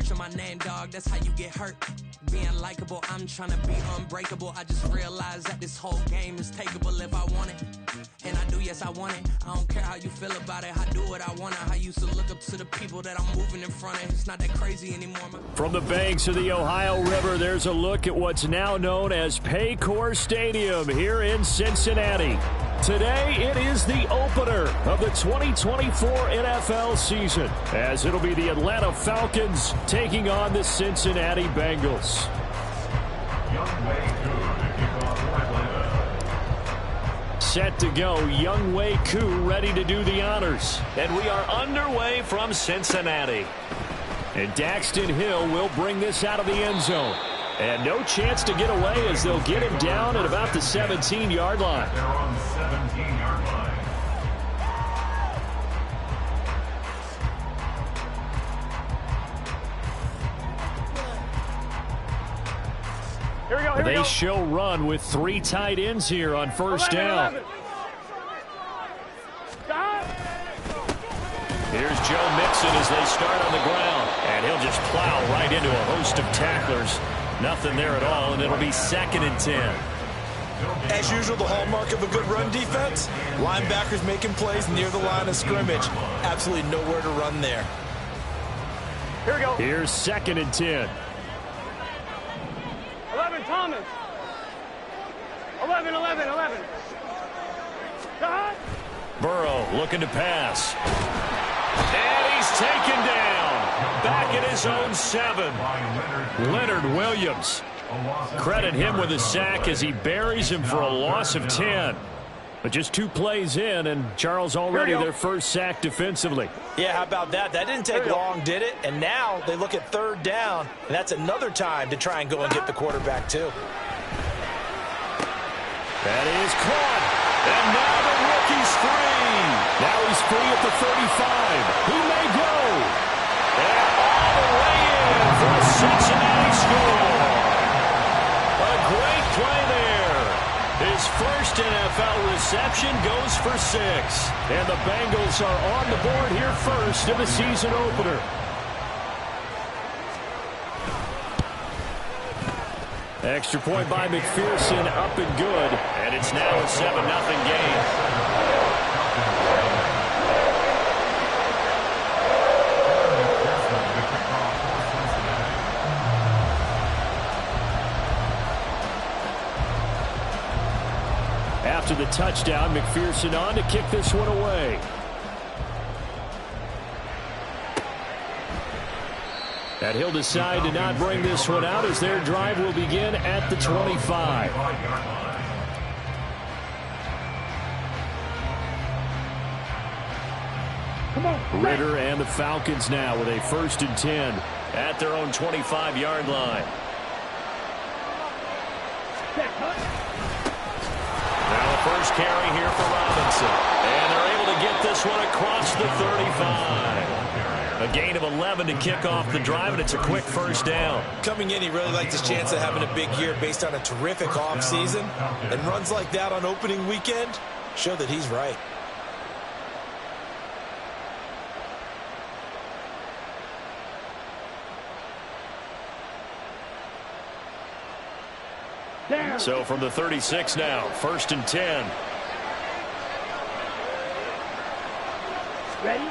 searching my name, dog, that's how you get hurt. Being likable, I'm trying to be unbreakable. I just realized that this whole game is takeable if I want it. And I do, yes, I want it. I don't care how you feel about it. I do what I want to. I used to look up to the people that I'm moving in front of. It's not that crazy anymore. From the banks of the Ohio River, there's a look at what's now known as Paycor Stadium here in Cincinnati. Today, it is the opener of the 2024 NFL season, as it'll be the Atlanta Falcons taking on the Cincinnati Bengals. Set to go, Younghoe Koo ready to do the honors. And we are underway from Cincinnati. And Daxton Hill will bring this out of the end zone. And no chance to get away as they'll get him down at about the 17-yard line. They're on the 17-yard line. Here we go, they show run with 3 tight ends here on first down. Here's Joe Mixon as they start on the ground. And he'll just plow right into a host of tacklers. Nothing there at all, and it'll be 2nd and 10. As usual, the hallmark of a good run defense, linebackers making plays near the line of scrimmage. Absolutely nowhere to run there. Here we go. Here's 2nd and 10. 11, Thomas. 11. Burrow looking to pass. And he's taken down. Back at his own 7. Leonard Williams. Credit him with a sack as he buries him for a loss of 10. But just 2 plays in, and Charles already their first sack defensively. Yeah, how about that? That didn't take long, did it? And now they look at 3rd down, and that's another time to try and go and get the quarterback, too. That is caught. And now the rookie's free. Now he's free at the 35. He may go. And all the way in for a Cincinnati score. A great play there. His first NFL reception goes for 6. And the Bengals are on the board here first in the season opener. Extra point by McPherson, up and good. And it's now a 7-0 game. After the touchdown, McPherson on to kick this one away. And he'll decide to not bring this one out as their drive will begin at the 25. Ritter and the Falcons now with a 1st and 10 at their own 25-yard line. Now the first carry here for Robinson. And they're able to get this one across the 35. A gain of 11 to kick off the drive, and it's a quick first down. Coming in, he really liked his chance of having a big year based on a terrific offseason. And runs like that on opening weekend show that he's right. So from the 36 now, 1st and 10. Ready?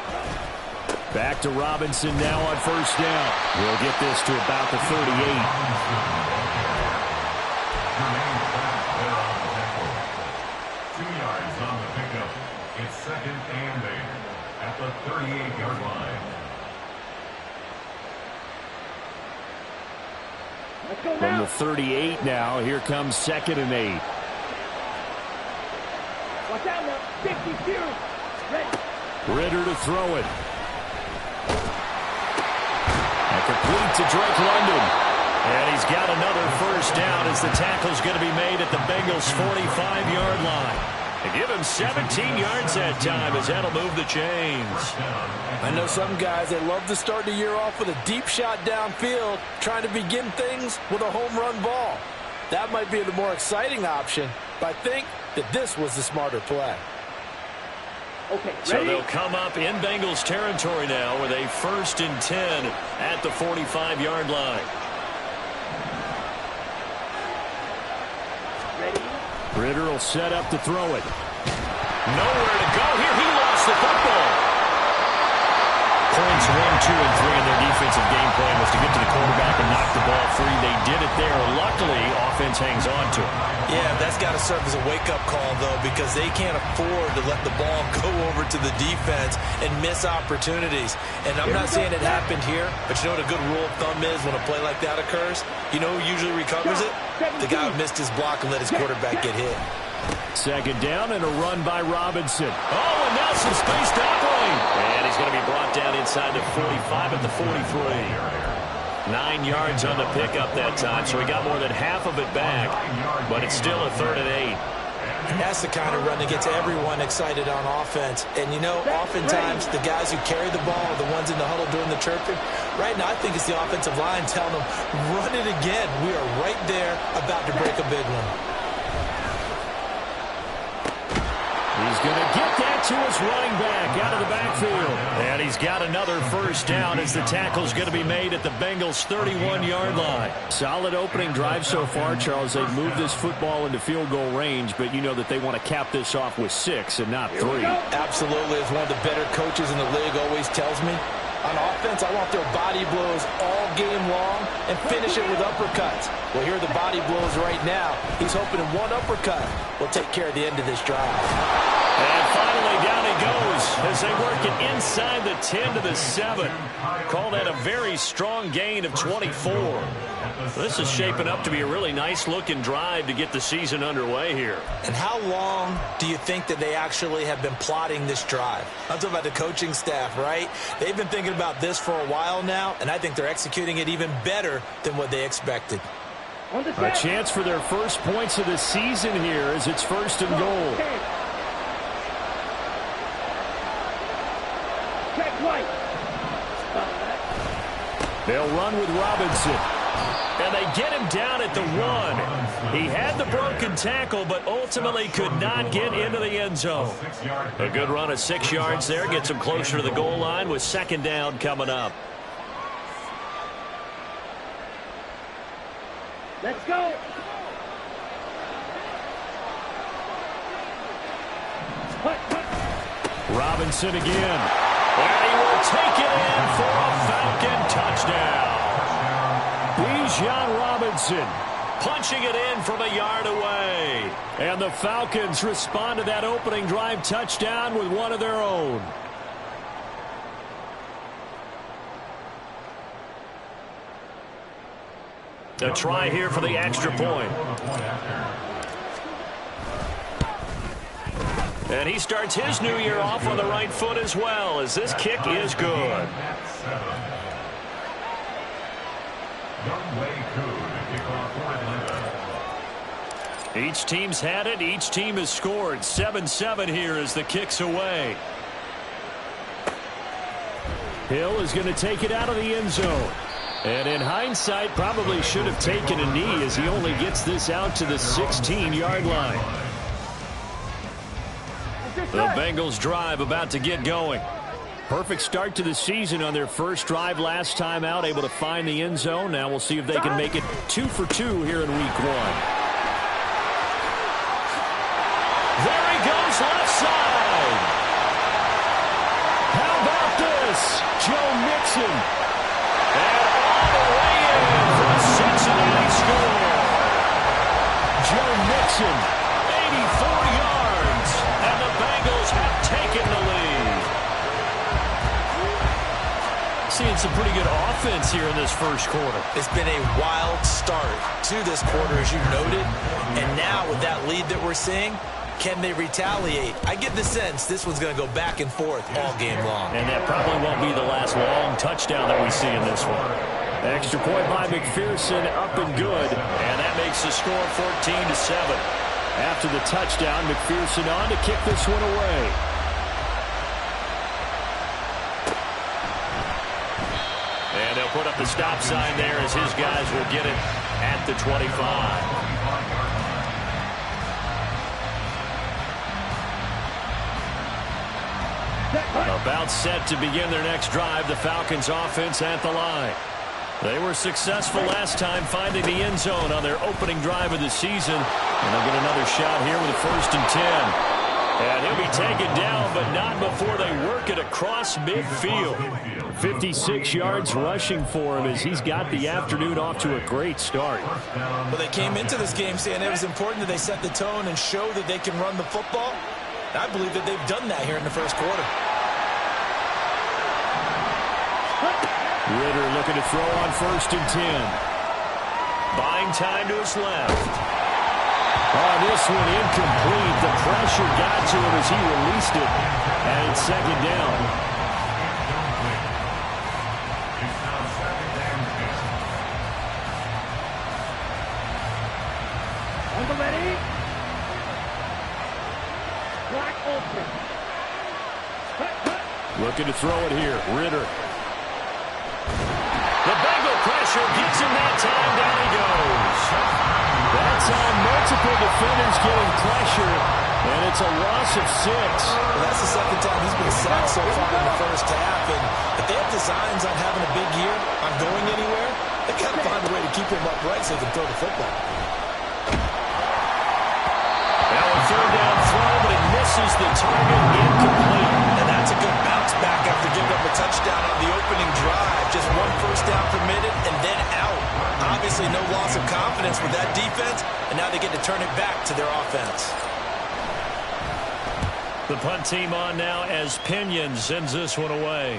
Back to Robinson now on first down. We'll get this to about the 38. 2 yards on the pickup. It's 2nd and 8 at the 38-yard line. From the 38 now, here comes 2nd and 8. Watch out now. 52. Ready. Ritter to throw it. And complete to Drake London. And he's got another first down as the tackle's going to be made at the Bengals' 45-yard line. They give him 17 yards that time as that'll move the chains. I know some guys, they love to start the year off with a deep shot downfield, trying to begin things with a home run ball. That might be the more exciting option, but I think that this was the smarter play. Okay, So ready? they'll come up in Bengals territory now with a 1st and 10 at the 45-yard line. Ready? Ritter will set up to throw it. Nowhere to go here. He lost the football. Points 1, 2, and 3 in their defensive game plan was to get to the quarterback and knock the ball free. They did it there. Luckily, offense hangs on to it. Yeah, that's got to serve as a wake-up call, though, because they can't afford to let the ball go over to the defense and miss opportunities. And I'm not saying it happened here, but you know what a good rule of thumb is when a play like that occurs? You know who usually recovers it? The guy who missed his block and let his quarterback get hit. 2nd down and a run by Robinson. Oh, and now some space to operate. And he's going to be brought down inside the 45 at the 43. 9 yards on the pickup that time, so he got more than half of it back, but it's still a 3rd and 8. That's the kind of run that gets everyone excited on offense. And, you know, oftentimes the guys who carry the ball are the ones in the huddle doing the chirping. Right now, I think it's the offensive line telling them, run it again. We are right there about to break a big one. He's going to get that to his running back out of the backfield. And he's got another 1st down as the tackle's going to be made at the Bengals' 31-yard line. Solid opening drive so far, Charles. They've moved this football into field goal range, but you know that they want to cap this off with 6 and not 3. Absolutely. As one of the better coaches in the league always tells me, on offense, I want their body blows all game long and finish it with uppercuts. Well, here are the body blows right now. He's hoping in one uppercut will take care of the end of this drive. And finally, down he goes as they work it inside the 10 to the 7. Call that a very strong gain of 24. This is shaping up to be a really nice-looking drive to get the season underway here. And how long do you think that they actually have been plotting this drive? I'm talking about the coaching staff, right? They've been thinking about this for a while now, and I think they're executing it even better than what they expected. A chance for their first points of the season here as it's 1st and goal. Check right. They'll run with Robinson. And they get him down at the 1. He had the broken tackle, but ultimately could not get into the end zone. A good run of 6 yards there gets him closer to the goal line with 2nd down coming up. Let's go. Robinson again. And he will take it in for a Falcon touchdown. Bijan Robinson punching it in from a yard away. And the Falcons respond to that opening drive touchdown with one of their own. A try here for the extra point. And he starts his new year off on the right foot as well, as this kick is good. Each team's had it. Each team has scored. 7-7 here as the kick's away. Hill is going to take it out of the end zone. And in hindsight, probably should have taken a knee as he only gets this out to the 16-yard line. The Bengals drive about to get going. Perfect start to the season on their first drive last time out, able to find the end zone. Now we'll see if they can make it 2 for 2 here in week 1. There he goes, left side. How about this? Joe Mixon. And all the way in for a Cincinnati score. Joe Mixon. 84 yards. And the Bengals have taken the lead. Seeing some pretty good offense here in this first quarter. It's been a wild start to this quarter, as you noted. And now with that lead that we're seeing, can they retaliate? I get the sense this one's going to go back and forth all game long. And that probably won't be the last long touchdown that we see in this one. Extra point by McPherson, up and good. And that makes the score 14-7. After the touchdown, McPherson on to kick this one away. And they'll put up the stop sign there as his guys will get it at the 25. About set to begin their next drive, the Falcons offense at the line. They were successful last time finding the end zone on their opening drive of the season. And they'll get another shot here with a 1st and 10. And he'll be taken down, but not before they work it across midfield. 56 yards rushing for him as he's got the afternoon off to a great start. Well, they came into this game saying it was important that they set the tone and show that they can run the football. I believe that they've done that here in the first quarter. Ritter looking to throw on 1st and 10. Buying time to his left. Oh, this one incomplete. The pressure got to him as he released it. And it's 2nd down. On the ready. Black open. Looking to throw it here. Ritter. The Bengal pressure gets him that time. Down he goes. That's on multiple defenders getting pressure, and it's a loss of 6. Well, that's the 2nd time he's been sacked so far in the first half. And if they have designs on having a big year, on going anywhere, they got to find a way to keep him upright so they can throw the football. Now a 3rd down throw, but it misses the target, incomplete. And that's a good bounce back after giving up a touchdown on the opening drive. Just 1 first down permitted and then out. Obviously no loss of confidence with that defense, and now they get to turn it back to their offense. The punt team on now as Pinion sends this one away.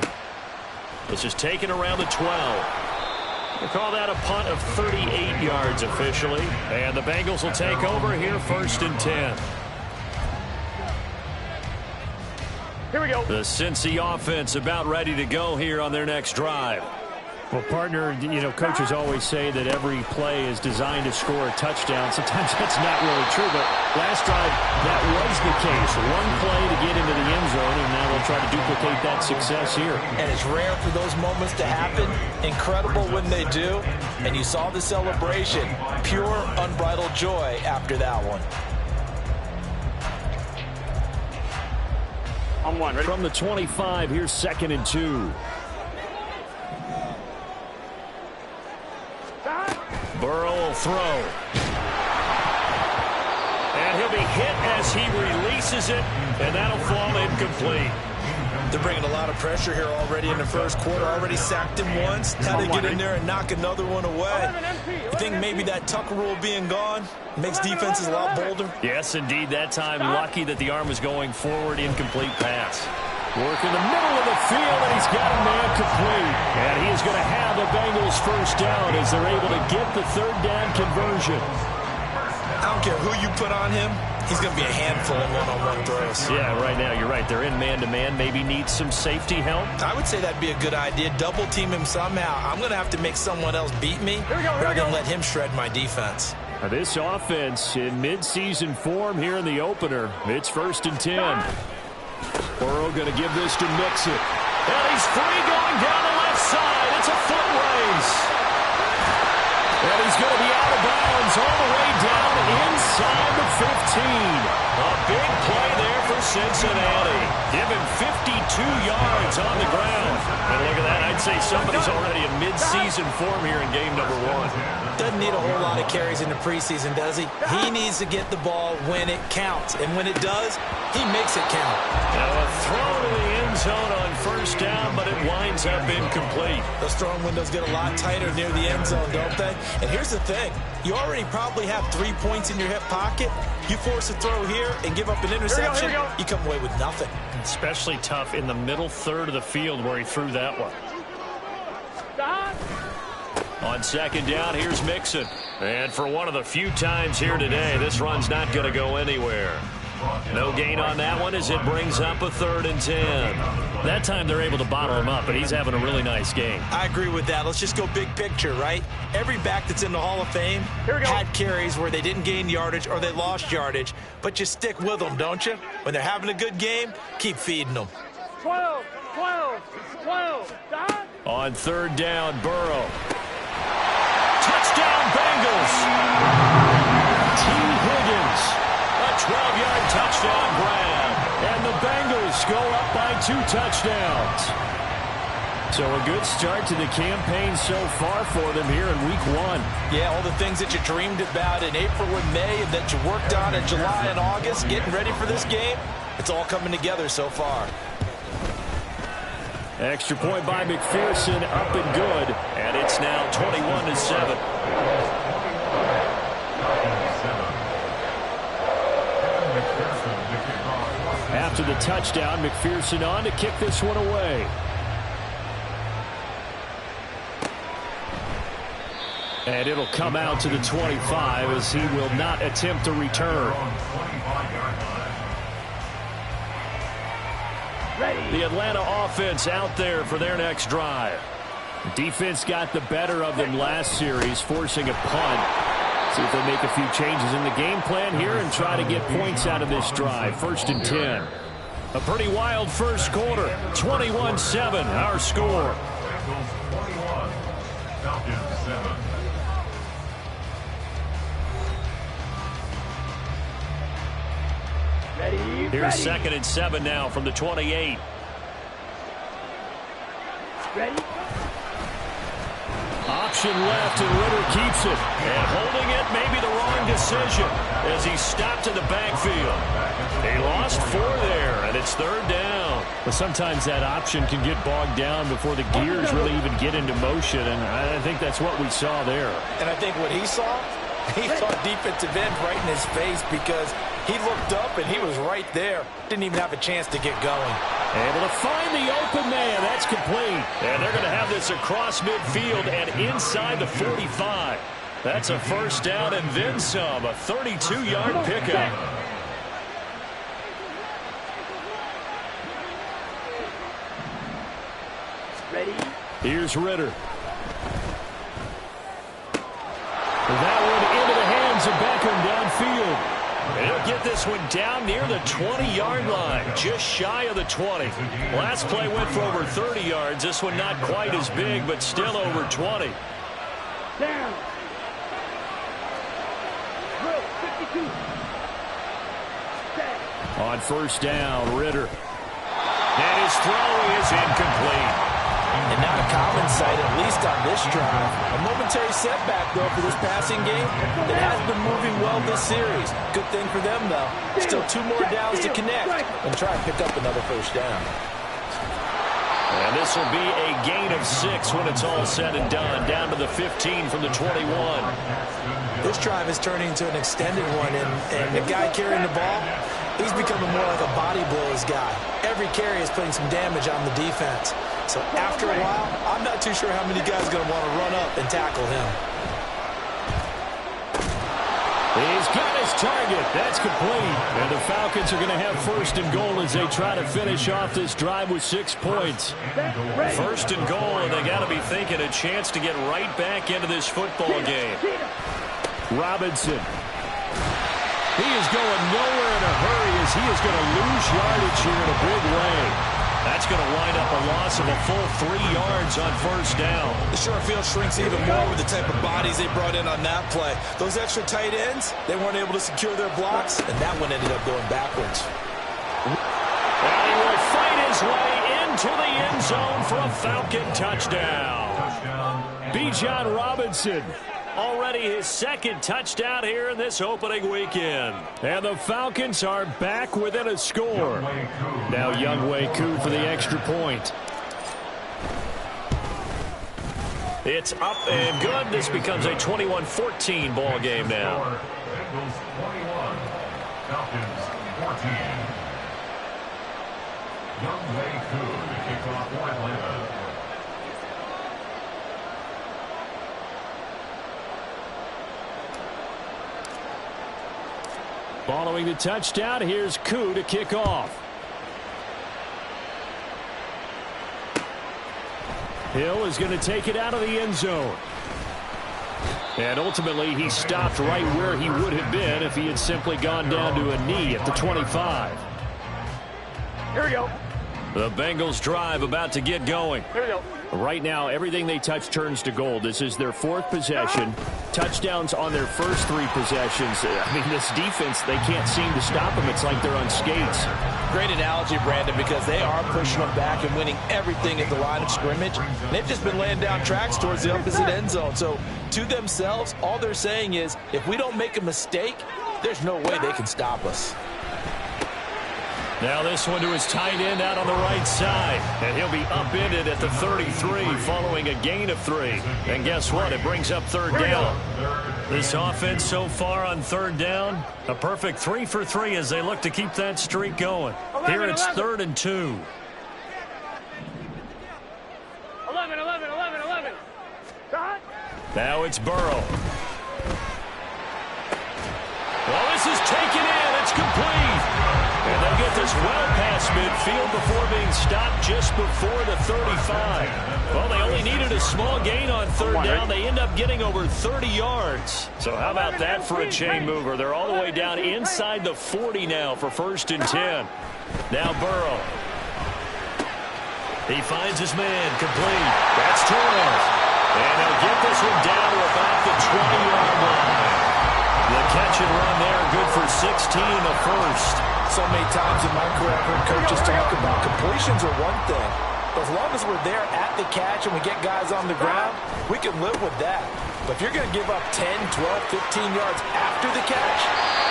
This is taken around the 12. They call that a punt of 38 yards officially. And the Bengals will take over here 1st and 10. Here we go. The Cincy offense about ready to go here on their next drive. Well, partner, you know, coaches always say that every play is designed to score a touchdown. Sometimes that's not really true, but last drive, that was the case. 1 play to get into the end zone, and now they'll try to duplicate that success here. And it's rare for those moments to happen. Incredible when they do. And you saw the celebration. Pure, unbridled joy after that one. On 1, ready? From the 25, here's 2nd and 2. Burrow will throw. And he'll be hit as he releases it, and that'll fall incomplete. They're bringing a lot of pressure here already in the first quarter. Already sacked him once. How they get in there and knock another one away. You think maybe that Tucker rule being gone makes defenses a lot bolder? Yes, indeed. That time, lucky that the arm was going forward. Incomplete pass. Work in the middle of the field, and he's got a man complete. And he is going to have the Bengals 1st down as they're able to get the 3rd down conversion. I don't care who you put on him. He's going to be a handful in one-on-one throws. Yeah, right now, you're right. They're in man-to-man. Maybe needs some safety help. I would say that'd be a good idea. Double team him somehow. I'm going to have to make someone else beat me rather than let him shred my defense. Now this offense in mid-season form here in the opener. It's 1st and 10. Burrow going to give this to Mixon. And he's free going down the left side. It's a foot race. And he's going to be out of bounds all the way down inside the 15. A big play there for Cincinnati. Give him 52 yards on the ground. And look at that. I'd say somebody's already in mid-season form here in game number 1. Doesn't need a whole lot of carries in the preseason, does he? He needs to get the ball when it counts. And when it does, he makes it count. Now a throw to the end zone on 1st down, but it winds up incomplete. Those throwing windows get a lot tighter near the end zone, don't they? And here's the thing. You already probably have 3 points in your hip pocket. You force a throw here and give up an interception, you come away with nothing. Especially tough in the middle 3rd of the field where he threw that one. On 2nd down, here's Mixon. And for one of the few times here today, this run's not going to go anywhere. No gain on that one as it brings up a 3rd and 10. That time they're able to bottle him up, but he's having a really nice game. I agree with that. Let's just go big picture, right? Every back that's in the Hall of Fame had carries where they didn't gain yardage or they lost yardage, but you stick with them, don't you? When they're having a good game, keep feeding them. 12. On 3rd down, Burrow. Touchdown, Bengals. T. Higgins. A 12-yard touchdown grab. And the Bengals go up by 2 touchdowns. So a good start to the campaign so far for them here in week 1. Yeah, all the things that you dreamed about in April and May and that you worked on in July and August, getting ready for this game, it's all coming together so far. Extra point by McPherson, up and good, and it's now 21-7. After the touchdown, McPherson on to kick this one away. And it'll come out to the 25 as he will not attempt to return. The Atlanta offense out there for their next drive. Defense got the better of them last series, forcing a punt. See if they make a few changes in the game plan here and try to get points out of this drive. 1st and 10. A pretty wild first quarter. 21-7, our score. Here's 2nd and 7 now from the 28. Ready? Option left, and Ritter keeps it. And holding it may be the wrong decision as he stopped in the backfield. They lost 4 there, and it's 3rd down. But sometimes that option can get bogged down before the gears really even get into motion, and I think that's what we saw there. And I think what he saw defensive end right in his face because he looked up and he was right there. Didn't even have a chance to get going. Able to find the open man. That's complete. And they're going to have this across midfield and inside the 45. That's a 1st down and then some. A 32-yard pickup. Ready? Here's Ritter. That one into the hands of Beckham downfield. And he'll get this one down near the 20-yard line, just shy of the 20. Last play went for over 30 yards. This one not quite as big, but still over 20. Down. Drill, 52. Set. On 1st down, Ritter. And his throw is incomplete. And not a common sight, at least on this drive. A momentary setback, though, for this passing game that has been moving well this series. Good thing for them, though. Still 2 more downs to connect and try and pick up another 1st down. And this will be a gain of 6 when it's all said and done. Down to the 15 from the 21. This drive is turning into an extended one, and the guy carrying the ball, he's becoming more like a body blows guy. Every carry is putting some damage on the defense. So after a while, I'm not too sure how many guys are going to want to run up and tackle him. He's got his target. That's complete. And the Falcons are going to have 1st and goal as they try to finish off this drive with 6 points. 1st and goal, and they got to be thinking a chance to get right back into this football game. Robinson. He is going nowhere in a hurry as he is going to lose yardage here in a big way. That's going to wind up a loss of a full 3 yards on 1st down. The short field shrinks even more with the type of bodies they brought in on that play. Those extra tight ends, they weren't able to secure their blocks, and that one ended up going backwards. And he will fight his way into the end zone for a Falcon touchdown. Bijan Robinson. Already his 2nd touchdown here in this opening weekend. And the Falcons are back within a score. Now Younghoe Koo for the extra point. It's up and good. This becomes a 21-14 ball game now. Bengals 21, Falcons 14. Younghoe Koo to kick off for Atlanta. Following the touchdown, here's Koo to kick off. Hill is going to take it out of the end zone. And ultimately, he stopped right where he would have been if he had simply gone down to a knee at the 25. Here we go. The Bengals drive about to get going. Here we go. Right now, everything they touch turns to gold. This is their 4th possession. Touchdowns on their first 3 possessions. I mean, this defense, they can't seem to stop them. It's like they're on skates. Great analogy, Brandon, because they are pushing them back and winning everything at the line of scrimmage. They've just been laying down tracks towards the opposite end zone. So to themselves, all they're saying is, if we don't make a mistake, there's no way they can stop us. Now this one to his tight end out on the right side. And he'll be upended at the 33 following a gain of 3. And guess what? It brings up 3rd down. This offense so far on 3rd down, a perfect 3 for 3 as they look to keep that streak going. Here it's 3rd and 2. 11. Now it's Burrow. Well, this is taken in. It's complete. And they'll get this well past midfield before being stopped just before the 35. Well, they only needed a small gain on 3rd down. They end up getting over 30 yards. So how about that for a chain mover? They're all the way down inside the 40 now for 1st and 10. Now Burrow. He finds his man complete. That's 12. And they'll get this one down to about the 20-yard line. The catch and run there, good for 16 in the first. So many times in my career, I've heard coaches talk about completions are one thing. But as long as we're there at the catch and we get guys on the ground, we can live with that. But if you're going to give up 10, 12, 15 yards after the catch,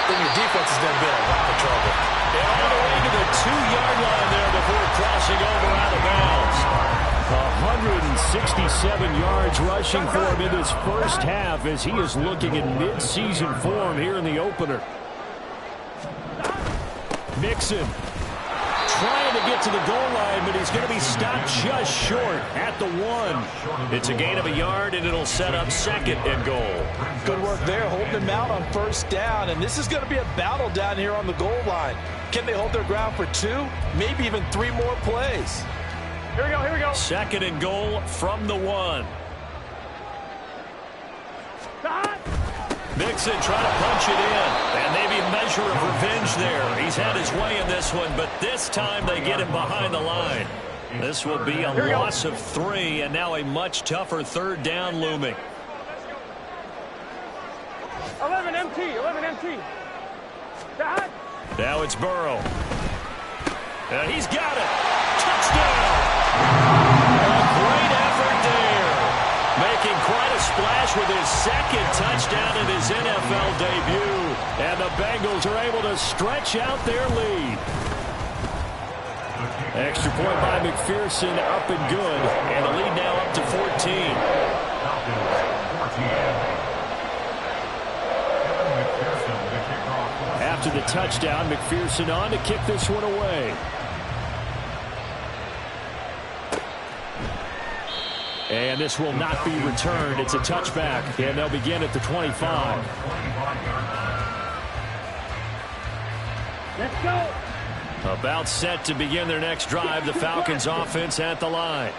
then your defense is going to be in a lot of trouble. And all the way to the 2-yard line there before crossing over out of bounds. 167 yards rushing for him in this first half as he is looking in mid-season form here in the opener. Mixon trying to get to the goal line, but he's going to be stopped just short at the 1. It's a gain of a yard, and it'll set up 2nd and goal. Good work there, holding him out on 1st down, and this is going to be a battle down here on the goal line. Can they hold their ground for 2, maybe even 3 more plays? Here we go. 2nd and goal from the 1. Mixon trying to punch it in, and maybe a measure of revenge there. He's had his way in this one, but this time they get him behind the line. This will be a loss of 3, and now a much tougher 3rd down looming. 11 MT. Now it's Burrow. And he's got it. Touchdown! A great effort there. Making quite a splash with his 2nd touchdown in his NFL debut. And the Bengals are able to stretch out their lead. Extra point by McPherson, up and good. And the lead now up to 14. After the touchdown, McPherson on to kick this one away. And this will not be returned. It's a touchback, and they'll begin at the 25. Let's go. About set to begin their next drive, the Falcons offense at the line.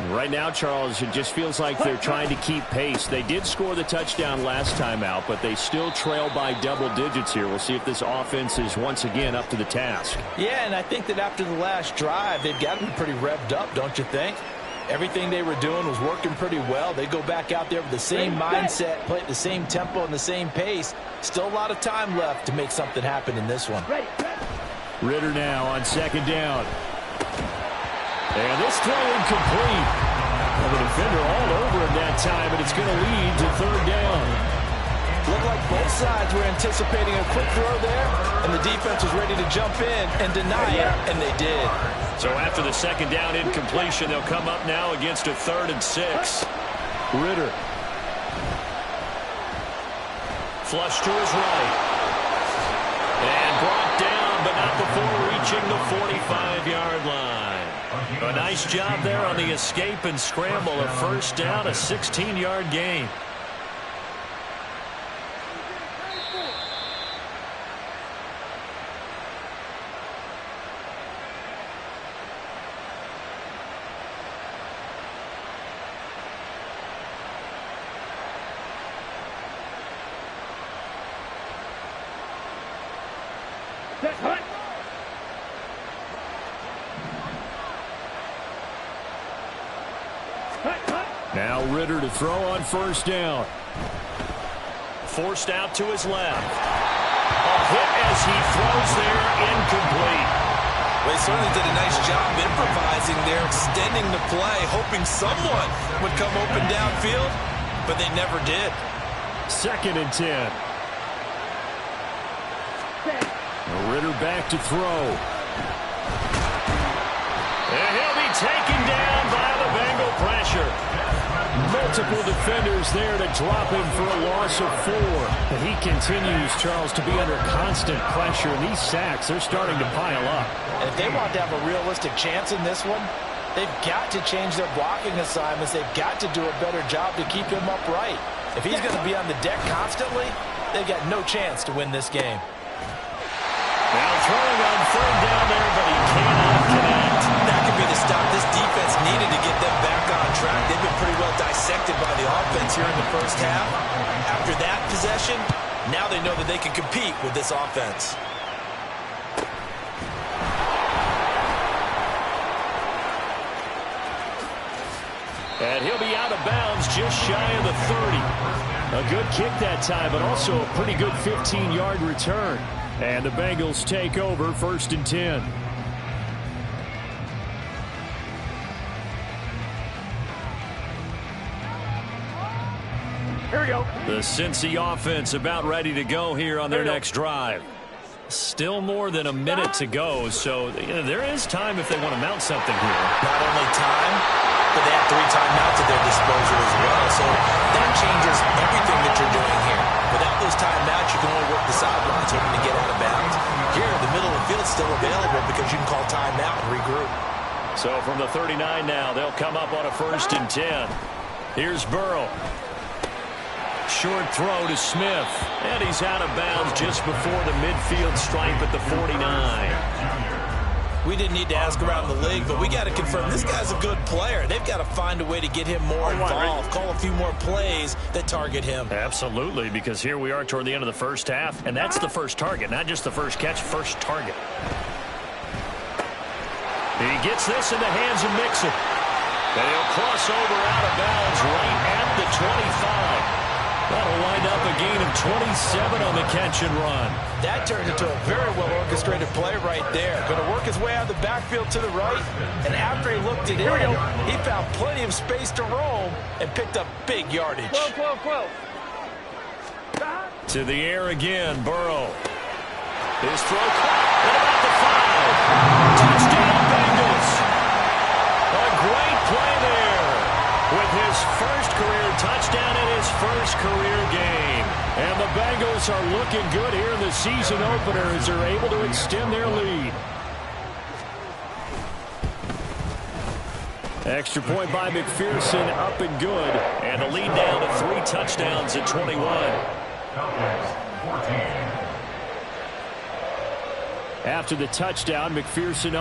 Right now, Charles, it just feels like they're trying to keep pace. They did score the touchdown last time out, but they still trail by double digits here. We'll see if this offense is once again up to the task. Yeah, and I think that after the last drive, they've got to be pretty revved up, don't you think? Everything they were doing was working pretty well. They go back out there with the same mindset, play at the same tempo and the same pace. Still a lot of time left to make something happen in this one. Ritter now on 2nd down. And this throw incomplete. Well, the defender all over him that time, and it's going to lead to 3rd down. Looked like both sides were anticipating a quick throw there, and the defense was ready to jump in and deny it, and they did. So after the 2nd down incompletion, they'll come up now against a 3rd and 6. Ritter. Flush to his right. And brought down, but not before reaching the 45-yard line. A nice job there on the escape and scramble. A 1st down, a 16-yard gain. Now Ritter to throw on first down. Forced out to his left. A hit as he throws there, incomplete. Well, he certainly did a nice job improvising there, extending the play, hoping someone would come open downfield, but they never did. 2nd and 10. Ritter back to throw. And he'll be taken down by the Bengal pressure. Multiple defenders there to drop him for a loss of 4. And he continues, Charles, to be under constant pressure. And these sacks, they're starting to pile up. And if they want to have a realistic chance in this one, they've got to change their blocking assignments. They've got to do a better job to keep him upright. If he's going to be on the deck constantly, they've got no chance to win this game. Now throwing on 3rd down there, but he cannot connect. That could be the stop this defense needed to get them back on track. They've been pretty well dissected by the offense here in the first half. After that possession, now they know that they can compete with this offense. And he'll be out of bounds just shy of the 30. A good kick that time, but also a pretty good 15-yard return. And the Bengals take over 1st and 10. Here we go. The Cincy offense about ready to go here on their next drive. Still more than a minute to go, so there is time if they want to mount something here. Not only time, but they have 3 timeouts at their disposal as well, so that changes everything that you're doing here. Without those timeouts, you can only work the sidelines hoping to get out of bounds. Here, the middle of the field is still available because you can call timeout and regroup. So from the 39 now, they'll come up on a 1st and 10. Here's Burrow. Short throw to Smith. And he's out of bounds just before the midfield stripe at the 49. We didn't need to ask around the league, but we got to confirm this guy's a good player. They've got to find a way to get him more involved, call a few more plays that target him. Absolutely, because here we are toward the end of the first half, and that's the first target, not just the first catch, first target. He gets this in the hands of Mixon. And he'll cross over out of bounds right at the 25. That'll wind up a gain of 27 on the catch and run. That turned into a very well-orchestrated play right there. Going to work his way out of the backfield to the right, and after he looked it in, he found plenty of space to roam and picked up big yardage. 12. To the air again, Burrow. His throw caught at about the 5. Touchdown, Bengals. A great play there. With his first career touchdown in his first career game. And the Bengals are looking good here in the season opener as they're able to extend their lead. Extra point by McPherson, up and good. And the lead down to 3 touchdowns at 21. After the touchdown, McPherson on.